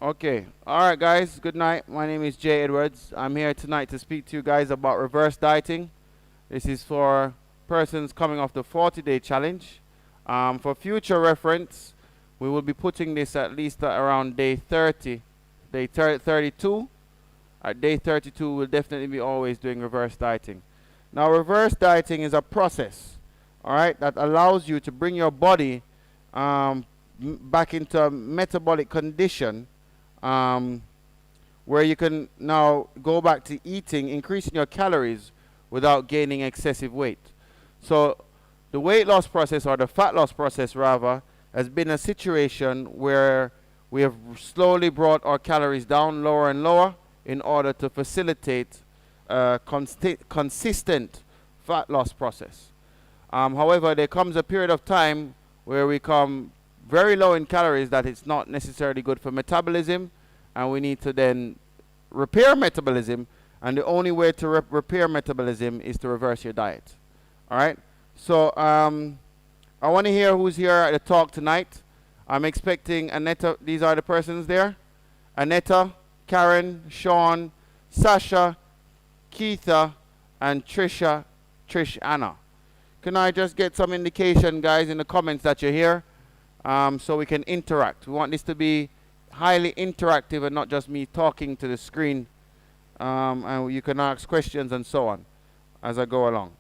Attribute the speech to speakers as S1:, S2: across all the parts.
S1: Okay. All right, guys. Good night. My name is Jay Edwards. I'm here tonight to speak to you guys about reverse dieting. This is for persons coming off the 40-day challenge. For future reference, we will be putting this at least around day 30, day 32. At day 32, we'll definitely be always doing reverse dieting. Now, reverse dieting is a process, all right, that allows you to bring your body back into a metabolic condition where you can now go back to eating, increasing your calories without gaining excessive weight. So the weight loss process, or the fat loss process rather, has been a situation where we have slowly brought our calories down lower and lower in order to facilitate a consistent fat loss process. However, there comes a period of time where we come very low in calories that it's not necessarily good for metabolism, and we need to then repair metabolism, and the only way to repair metabolism is to reverse your diet. All right? So I want to hear who's here at the talk tonight. I'm expecting Aneta. These are the persons there. Aneta, Karen, Sean, Sasha, Keitha, and Trish Anna. Can I just get some indication, guys, in the comments that you're here, so we can interact? We want this to be highly interactive and not just me talking to the screen, and you can ask questions and so on as I go along.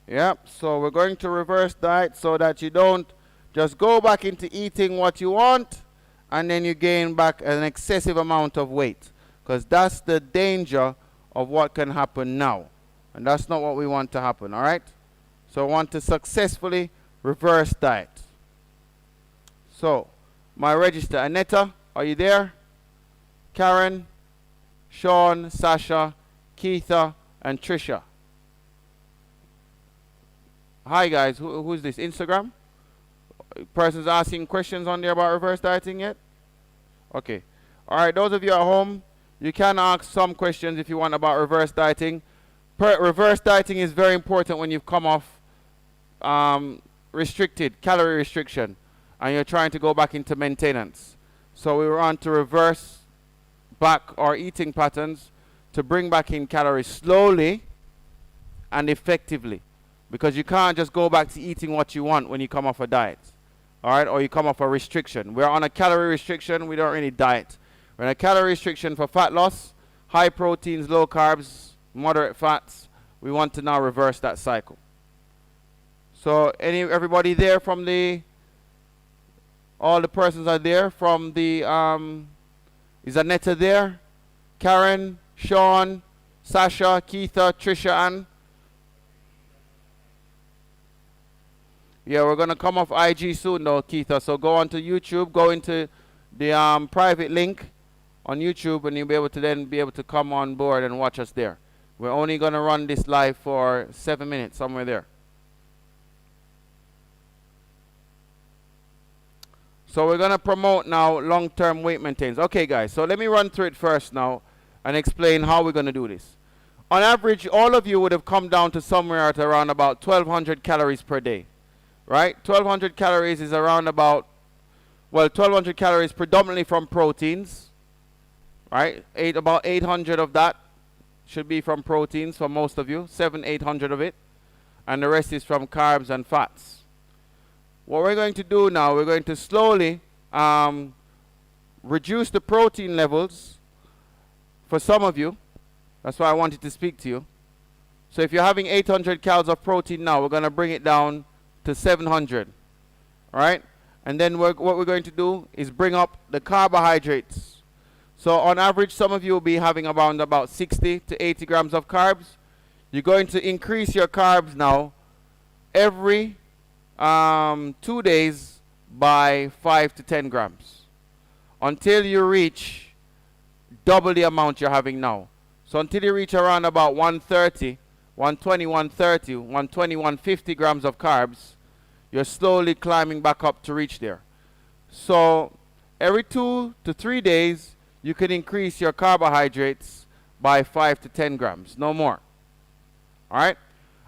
S1: Yep, so we're going to reverse diet so that you don't just go back into eating what you want and then you gain back an excessive amount of weight, because that's the danger of what can happen now, and that's not what we want to happen. All right, so I want to successfully reverse diet. So my register, Aneta, are you there? Karen, Sean, Sasha, Keitha, and Trisha. Hi guys, who's this? Instagram? Person's asking questions on there about reverse dieting yet? Okay. Alright, those of you at home, you can ask some questions if you want about reverse dieting. Reverse dieting is very important when you've come off restricted, calorie restriction, and you're trying to go back into maintenance. So we want to reverse back our eating patterns to bring back in calories slowly and effectively, because you can't just go back to eating what you want when you come off a diet, all right, or you come off a restriction. We're on a calorie restriction. We don't really diet. We're on a calorie restriction for fat loss, high proteins, low carbs, moderate fats. We want to now reverse that cycle. So everybody there from all the persons are there from the, is Aneta there? Karen, Sean, Sasha, Keitha, Trisha, Ann? Yeah, we're going to come off IG soon though, Keitha. So go onto YouTube, go into the private link on YouTube, and you'll be able to then be able to come on board and watch us there. We're only going to run this live for 7 minutes, somewhere there. So we're going to promote now long-term weight maintenance. Okay, guys, so let me run through it first now and explain how we're going to do this. On average, all of you would have come down to somewhere at around about 1,200 calories per day, right? 1,200 calories is around about, well, 1,200 calories predominantly from proteins, right? About 800 of that should be from proteins for most of you, 800 of it, and the rest is from carbs and fats. What we're going to do now, we're going to slowly reduce the protein levels for some of you. That's why I wanted to speak to you. So if you're having 800 calories of protein now, we're going to bring it down to 700. All right? And then what we're going to do is bring up the carbohydrates. So on average, some of you will be having around about 60 to 80 grams of carbs. You're going to increase your carbs now every 2 days by 5 to 10 grams until you reach double the amount you're having now. So until you reach around about 130, 120, 130, 120, 150 grams of carbs, you're slowly climbing back up to reach there. So every 2 to 3 days, you can increase your carbohydrates by 5 to 10 grams, no more. All right?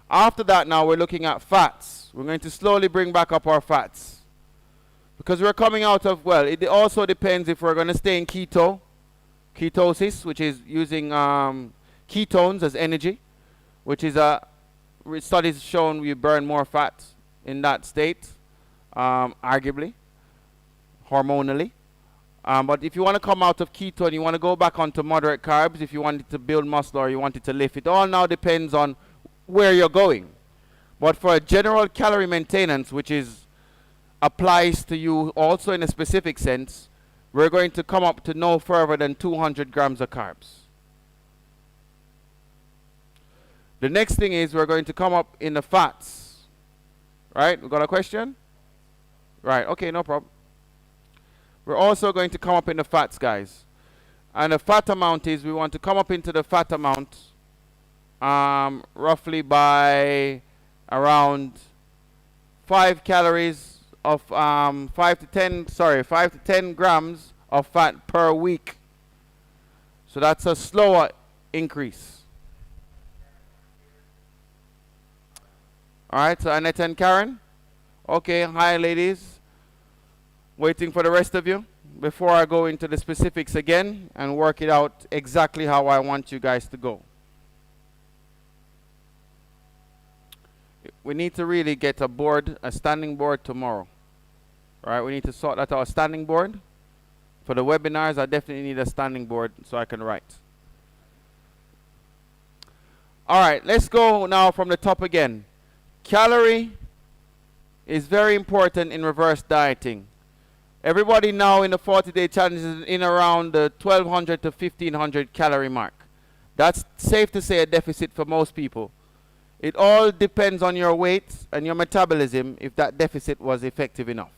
S1: After that, now we're looking at fats. We're going to slowly bring back up our fats. Because we're coming out of, well, it also depends if we're going to stay in ketosis, which is using ketones as energy, which is studies shown we burn more fat in that state, arguably, hormonally. But if you want to come out of ketone, you want to go back onto moderate carbs, if you want it to build muscle or you want it to lift, it all now depends on where you're going. But for a general calorie maintenance, which applies to you also in a specific sense, we're going to come up to no further than 200 grams of carbs. The next thing is we're going to come up in the fats. Right? We got a question? Right, okay, no problem. We're also going to come up in the fats, guys. And the fat amount is, we want to come up into the fat amount roughly by around 5 calories of 5 to 10 grams of fat per week. So that's a slower increase. Alright, so Annette and Karen. Okay, hi ladies. Waiting for the rest of you before I go into the specifics again and work it out exactly how I want you guys to go. We need to really get a standing board tomorrow. Right? We need to sort that out. Standing board. For the webinars, I definitely need a standing board so I can write. Alright, let's go now from the top again. Calorie is very important in reverse dieting. Everybody now in the 40-day challenge is in around the 1200 to 1500 calorie mark. That's safe to say a deficit for most people. It all depends on your weight and your metabolism if that deficit was effective enough.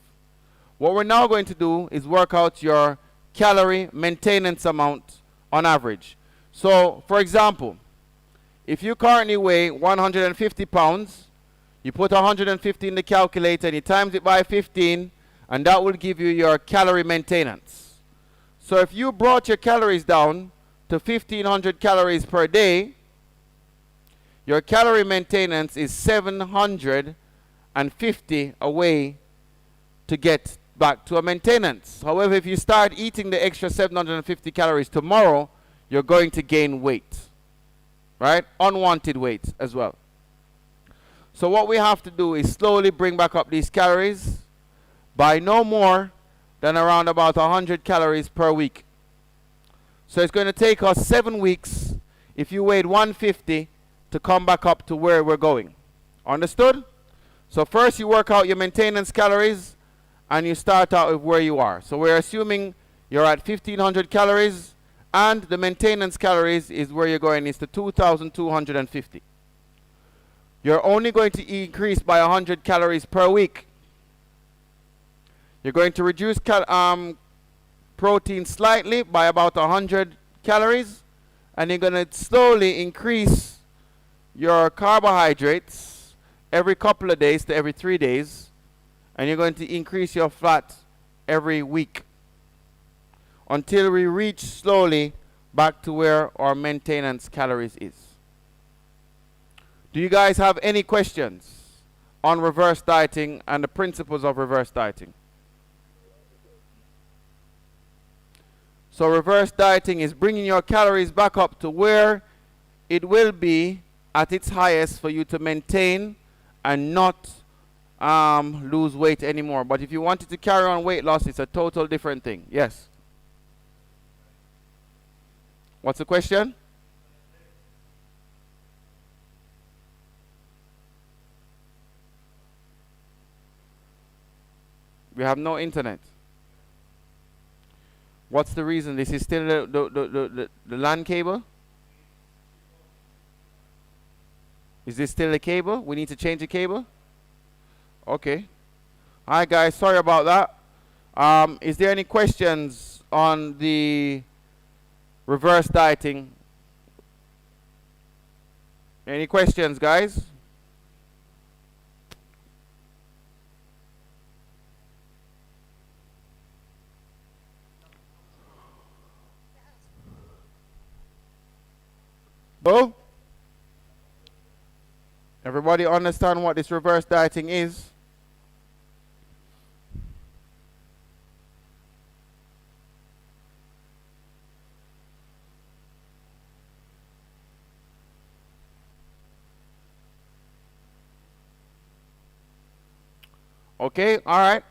S1: What we're now going to do is work out your calorie maintenance amount on average. So, for example, if you currently weigh 150 pounds, you put 150 in the calculator and you times it by 15, and that will give you your calorie maintenance. So if you brought your calories down to 1500 calories per day, your calorie maintenance is 750 away to get back to a maintenance. However, if you start eating the extra 750 calories tomorrow, you're going to gain weight. Right? Unwanted weight as well. So what we have to do is slowly bring back up these calories by no more than around about 100 calories per week. So it's going to take us 7 weeks if you weighed 150 to come back up to where we're going. Understood? So first you work out your maintenance calories and you start out with where you are. So we're assuming you're at 1500 calories and the maintenance calories is where you're going, is to 2250. You're only going to increase by 100 calories per week. You're going to reduce protein slightly by about 100 calories, and you're going to slowly increase your carbohydrates every couple of days to every 3 days, and you're going to increase your fat every week until we reach slowly back to where our maintenance calories is. Do you guys have any questions on reverse dieting and the principles of reverse dieting? So reverse dieting is bringing your calories back up to where it will be at its highest for you to maintain and not lose weight anymore. But if you wanted to carry on weight loss, it's a total different thing. Yes? What's the question? We have no internet. What's the reason? This is still the LAN cable? Is this still the cable? We need to change the cable? Okay. Hi guys, sorry about that. Is there any questions on the reverse dieting? Any questions, guys? Bo? Everybody understand what this reverse dieting is? Okay, all right.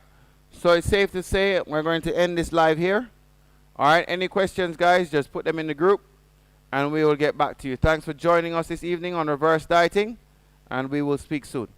S1: So it's safe to say we're going to end this live here. All right, any questions, guys, just put them in the group and we will get back to you. Thanks for joining us this evening on reverse dieting, and we will speak soon.